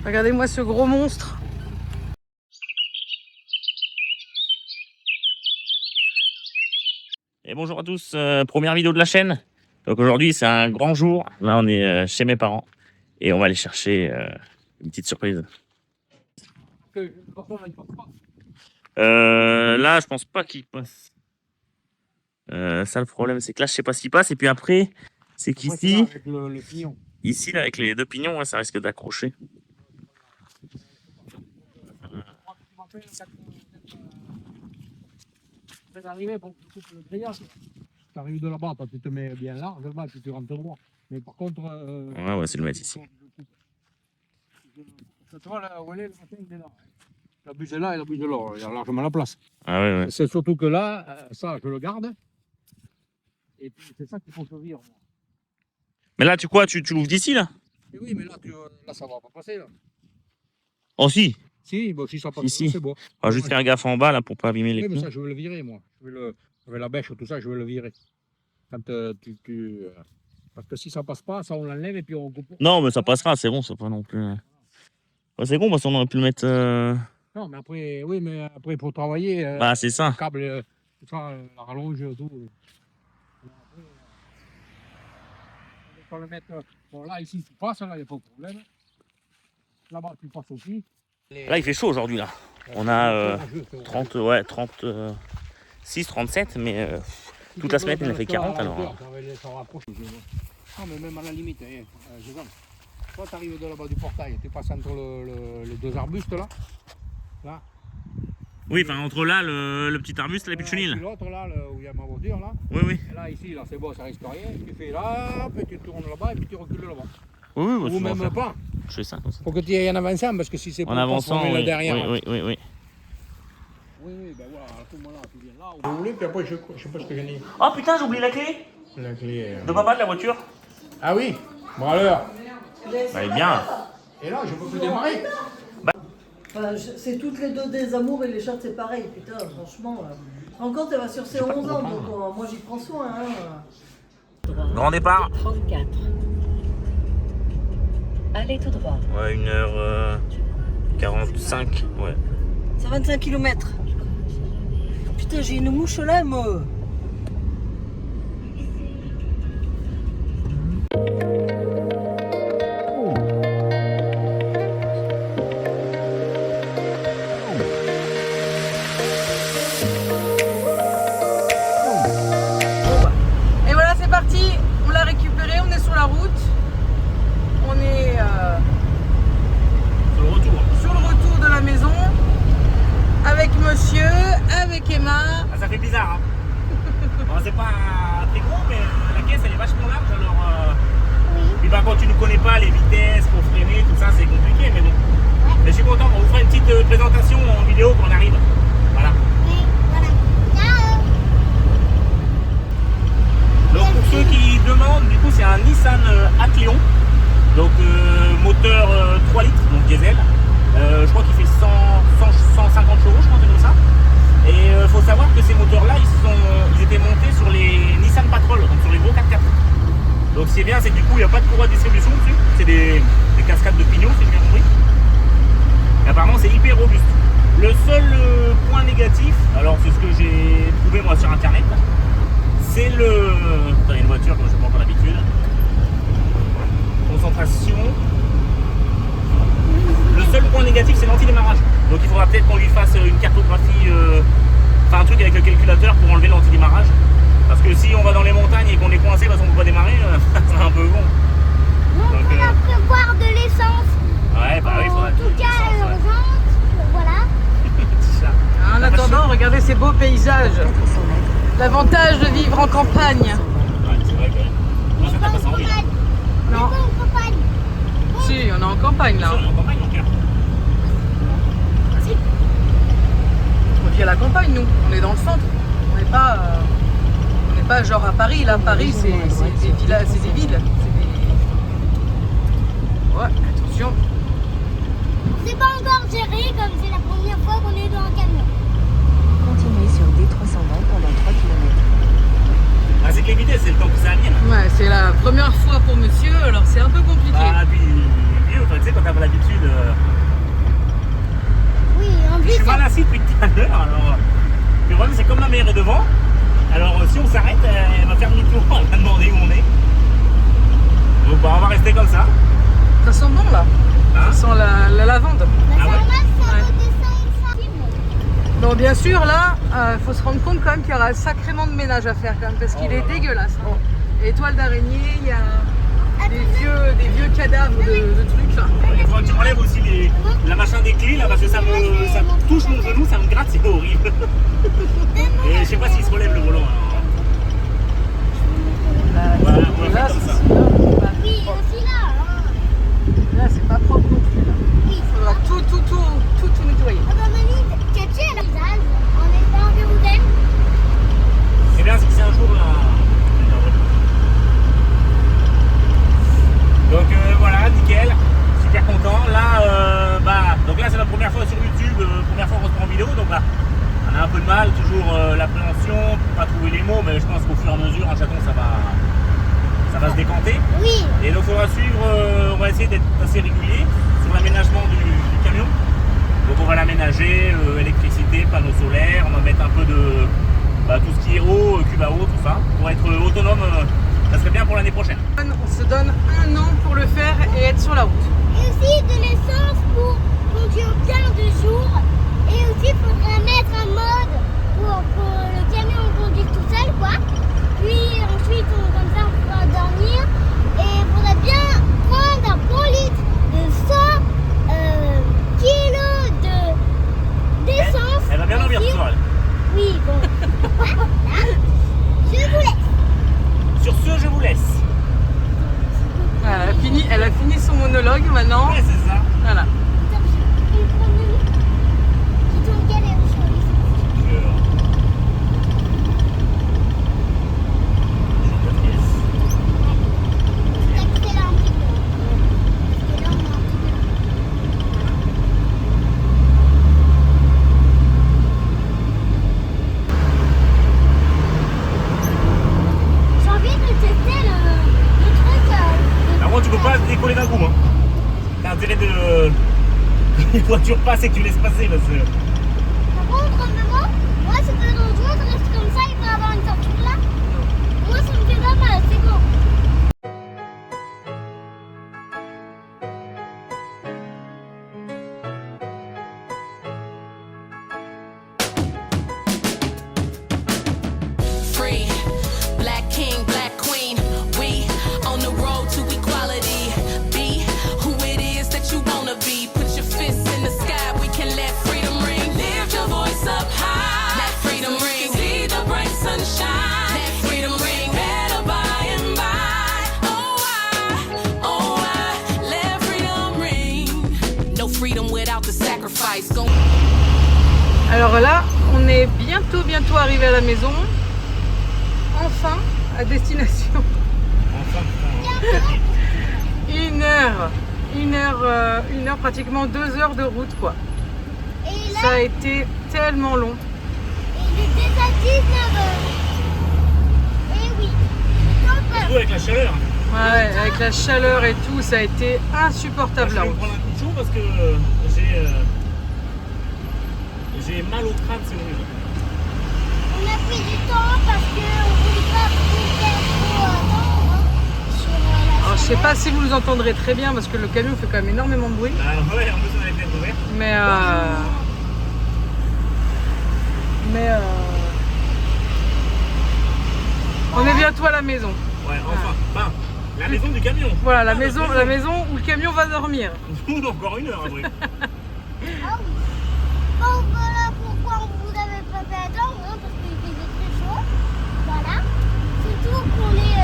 Regardez-moi ce gros monstre. Et bonjour à tous, première vidéo de la chaîne. Donc aujourd'hui c'est un grand jour. Là on est chez mes parents et on va aller chercher une petite surprise. Là je pense pas qu'il passe. Ça le problème c'est que là je sais pas s'il passe. Et puis après c'est qu'ici, ici là avec les deux pignons, ouais, ça risque d'accrocher. Tu arrives de là-bas, tu te mets bien large, là-bas, tu rentres droit. Mais par contre. Ouais, on va essayer de le mettre ici. Tu vois là où elle est, le matin, il est là. La buse est là et la buse est là, il y a largement la place. Ah ouais, ouais. C'est surtout que là, ça, je le garde. Et puis c'est ça qu'il faut se vire. Mais là tu l'ouvres d'ici là? Et oui, mais là, là ça va pas passer. Là. Oh si. Si, bon, si ça passe, Si. c'est bon. On va juste faire gaffe en bas là pour pas abîmer les Oui, mais pignons. ça, je vais le virer, moi. Avec la bêche, tout ça, je vais le virer. Quand parce que si ça passe pas, ça on l'enlève et puis on coupe. Non, mais ça passera, c'est bon, c'est pas non plus. Ouais, c'est con parce qu'on aurait pu le mettre. Non, mais après, oui, mais après pour travailler. Bah, c'est ça. Le câble, tout ça, la rallonge, tout. Après, on va le mettre. Bon, là, ici, tu passes, là, il n'y a pas de problème. Là-bas, tu passes aussi. Là, il fait chaud aujourd'hui, là. On a 30, ouais, 36, 37, mais toute la semaine, il a fait 40 alors. Non, mais même à la limite, toi, tu arrives de là-bas du portail, tu passes entre les deux arbustes là. Là. Oui, enfin, entre là, le petit arbuste et les pitchounilles. L'autre là, où il y a ma voiture là. Oui, oui. Et là, ici, là, c'est bon, ça risque rien. Tu fais là, puis tu tournes là-bas et puis tu recules là-bas. Oui, oui, ou même pas. Je fais ça comme ça. Faut que tu y ailles en avançant, parce que si c'est pour En avançant, le oui, derrière. oui, là. oui. Oui, ben voilà, à ce moment-là, tu viens là. Vous voulez, puis après, je sais pas ce que j'ai dit. Oh putain, j'ai oublié la clé La clé. de papa de la voiture. Ah oui. Bon alors. Bah, elle est bien. Et là, je peux plus démarrer. Enfin, c'est toutes les deux des amours et les chats, c'est pareil. Putain, franchement. Encore, elle va sur ses 11 ans, donc moi j'y prends soin. Hein. Grand départ. 34. Allez tout droit. Ouais, 1h45. Ouais. C'est 25 km. Putain, j'ai une mouche là, moi. Et voilà, c'est parti. On l'a récupéré, on est sur la route. On est Sur le retour. sur le retour de la maison. Avec monsieur, avec Emma. Ah, ça fait bizarre, hein. Bon, c'est pas très gros, mais la caisse elle est vachement large alors. Puis bah, quand tu ne connais pas les vitesses pour freiner, tout ça c'est compliqué, mais bon. Mais je suis content, on vous fera une petite présentation en vidéo quand on arrive. Voilà. Donc pour ceux qui demandent, du coup c'est un Nissan Atleon. Donc moteur 3 litres, donc diesel. Je crois qu'il fait 150 chevaux, je crois, comme ça. Et il faut savoir que ces moteurs-là, ils étaient montés sur les Nissan Patrol, donc sur les gros 4x4. Donc ce qui est bien, c'est que du coup, il n'y a pas de courroie de distribution dessus. C'est des cascades de pignons, si j'ai bien compris. Et apparemment, c'est hyper robuste. Le seul point négatif, alors c'est ce que j'ai trouvé moi sur internet, c'est le... Attends, il y a une voiture, comme je prends pas l'habitude. Concentration. Le seul point négatif, c'est l'anti-démarrage. Donc il faudra peut-être qu'on lui fasse une cartographie, enfin un truc avec le calculateur pour enlever l'anti-démarrage. Parce que si on va dans les montagnes et qu'on est coincé parce qu'on ne peut pas démarrer, c'est un peu bon. Donc, on va prévoir de l'essence. Ouais, bah oui, il faudra. En tout cas, urgente. Voilà. En attendant, regardez ces beaux paysages. L'avantage de vivre en campagne. Ouais, c'est vrai que. Moi, ça t'a pas envie. Non. On est en campagne. Si, on est en campagne là. On est en campagne, mon cœur. On vit à la campagne, nous. On est dans le centre. On n'est pas genre à Paris. Là, Paris, c'est des villages, c'est des villes. Ouais, attention. C'est pas encore géré comme c'est la première fois qu'on est dans un camion. Continuez sur D320 pendant 3 km. Ah, c'est que les vitesses, c'est le temps que ça vienne. Ouais, c'est la première fois pour monsieur, alors c'est un peu compliqué. Ah, puis vieux, toi, tu sais, quand t'as pas l'habitude. Oui, en Je plus, suis mal assis depuis tout à l'heure, alors. Le problème, c'est comme ma mère est devant. Alors, si on s'arrête, elle va faire demi-tour, elle va demander où on est. Donc, bah, on va rester comme ça. Ça sent bon là. Hein? Ça sent la lavande. bah, Ah c'est ouais. normal, ça Ouais. vaut des 5 Bon, bien sûr, là, faut se rendre compte quand même qu'il y aura sacrément de ménage à faire quand même, parce qu'il Oh là est là. dégueulasse. Hein. Étoile d'araignée, il y a des vieux cadavres de trucs. Enfin, Il faudra que tu m'enlèves aussi la machin des clés là, parce que ça touche mon genou, ça me gratte, c'est horrible. Et je sais pas s'il se relève le volant. Alors. Voilà, on va faire comme ça. Oui, aussi là. Hein. Là, c'est pas propre non plus. Là. Oui, Il faudra tout nettoyer. ah bah mamie, Cathy, elle a visage en étant en Véroudel. C'est bien, c'est que c'est un jour là. Donc voilà, nickel, super content. Là, donc là c'est la première fois sur YouTube, première fois qu'on se prend en vidéo, donc là on a un peu de mal, toujours l'appréhension, pas trouver les mots, mais je pense qu'au fur et à mesure, en chaton, ça va se décanter. Oui, Et donc il faudra suivre, on va essayer d'être assez régulier sur l'aménagement du camion. Donc on va l'aménager, électricité, panneaux solaires, on va mettre un peu de tout ce qui est eau, cube à eau, tout ça, pour être autonome, ça serait bien pour l'année prochaine. On se donne 1 an pour le faire et être sur la route. et aussi de l'essence pour conduire plein de jours. Et aussi, il faudrait mettre un mode pour que le camion conduise tout seul, quoi. Puis ensuite, comme ça, on pourra dormir. Et il faudrait bien prendre un bon litre de 100 kilos d'essence. Elle va bien dormir ce aussi. soir. Oui, bon. Voilà. Je vous laisse. Sur ce, je vous laisse. Elle a fini son monologue maintenant. Ouais, c'est ça. Voilà. Une chronomie qui tourne galère sur les accélère un petit peu. Parce que là, on est un petit peu. J'ai envie de tester le truc. Par contre, tu peux pas décoller d'un coup. Hein. T'as intérêt de. Les voitures passent et que tu laisses passer parce que. Par contre, maman, moi, c'est pas dangereux de rester comme ça, il peut avoir une sortie là. Moi, ça me fait pas mal, c'est bon. Free, black king, black queen. We on the road to equality. Be who it is that you wanna be. Put your fists in the sky. We can let freedom ring. Lift your voice up high. Let freedom ring. See the bright sunshine. Let freedom ring. Better by and by. Oh I let freedom ring. No freedom without the sacrifice. Go. Alors là, on est bientôt arrivé à la maison. Enfin, à destination. Enfin, Une heure, pratiquement 2 heures de route quoi. Et Ça là, a été tellement long. il est déjà 19h. Et oui, top. surtout avec la chaleur. Ouais, avec la chaleur et tout, ça a été insupportable Je la vais me route. prendre un coup de chaud parce que j'ai mal au crâne, c'est horrible. On a pris du temps parce qu'on ne voulait pas faire trop attendre sur la Alors je sais chaleur. pas si vous nous entendrez très bien parce que le camion fait quand même énormément de bruit. Ouais, en plus on a les fenêtres ouvertes. Mais on est bientôt à la maison. Ouais, enfin, la maison du camion. Voilà, la Ah, maison où le camion va dormir. Nous, on a encore 1 heure après. Ah oui. Bon, voilà pourquoi on vous avait pas fait attendre, hein, parce qu'il faisait très chaud. Voilà. Surtout qu'on est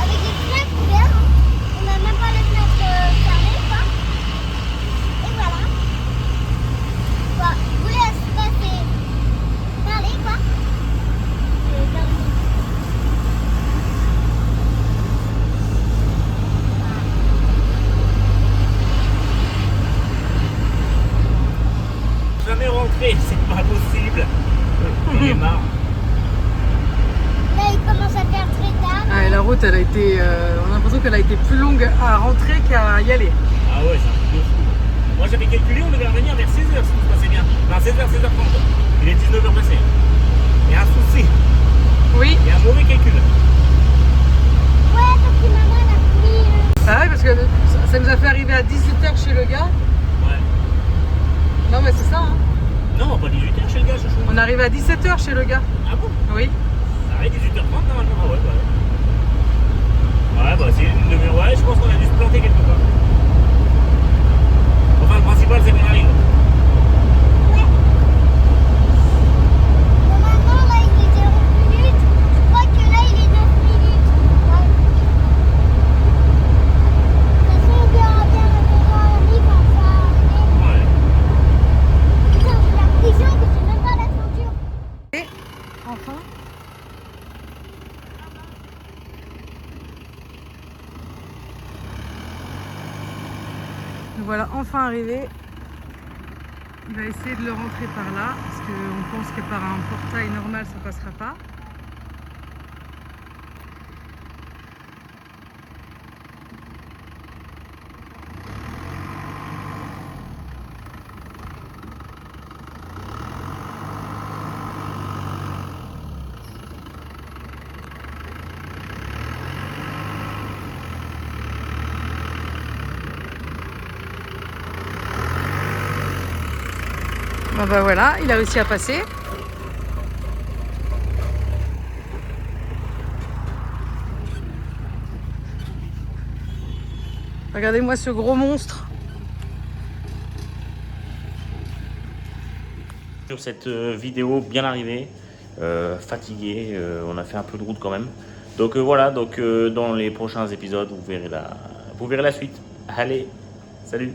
avec les fenêtres ouvertes. Hein. On n'a même pas les fenêtres fermées, quoi. Et voilà. Bah, vous laisse passer parler, quoi. Et dans le- Jamais rentré, c'est pas possible. J'en ai marre. Là, il commence à faire très tard. Ah, et la route, elle a été, on a l'impression qu'elle a été plus longue à rentrer qu'à y aller. Ah ouais, c'est un truc de fou. Moi j'avais calculé, on devait revenir vers 16h si tout se passait bien. Enfin 16h, 16h30. Il est 19h passé. Il y a un souci. Oui. Il y a un mauvais calcul. Ouais, parce que maman elle a pris. Ah ouais, parce que ça nous a fait arriver à 18h chez le gars. Ouais. Non mais c'est ça, hein. Non, pas 18h chez le gars, chouchou. On arrive à 17h chez le gars. Ah bon? Oui. Ça arrive 18h30 normalement. Ah ouais, bah. Ouais, bah c'est une demi-heure. Ouais, je pense qu'on a dû se planter quelque part. Enfin, le principal c'est qu'on arrive. Normalement là il est 0 minutes. Je crois que là il est 9 minutes. Ouais. De toute façon on verra bien le moment arrive quand ça va arriver. Ouais. Putain, j'ai la pression que j'ai même pas la ceinture. Enfin. Nous voilà enfin arrivés. Il va essayer de le rentrer par là, parce qu'on pense que par un portail normal ça passera pas. Bon bah voilà, il a réussi à passer. Regardez-moi ce gros monstre. Sur cette vidéo bien arrivée, fatigué, on a fait un peu de route quand même. Donc voilà, donc dans les prochains épisodes, vous verrez la suite. Allez, salut!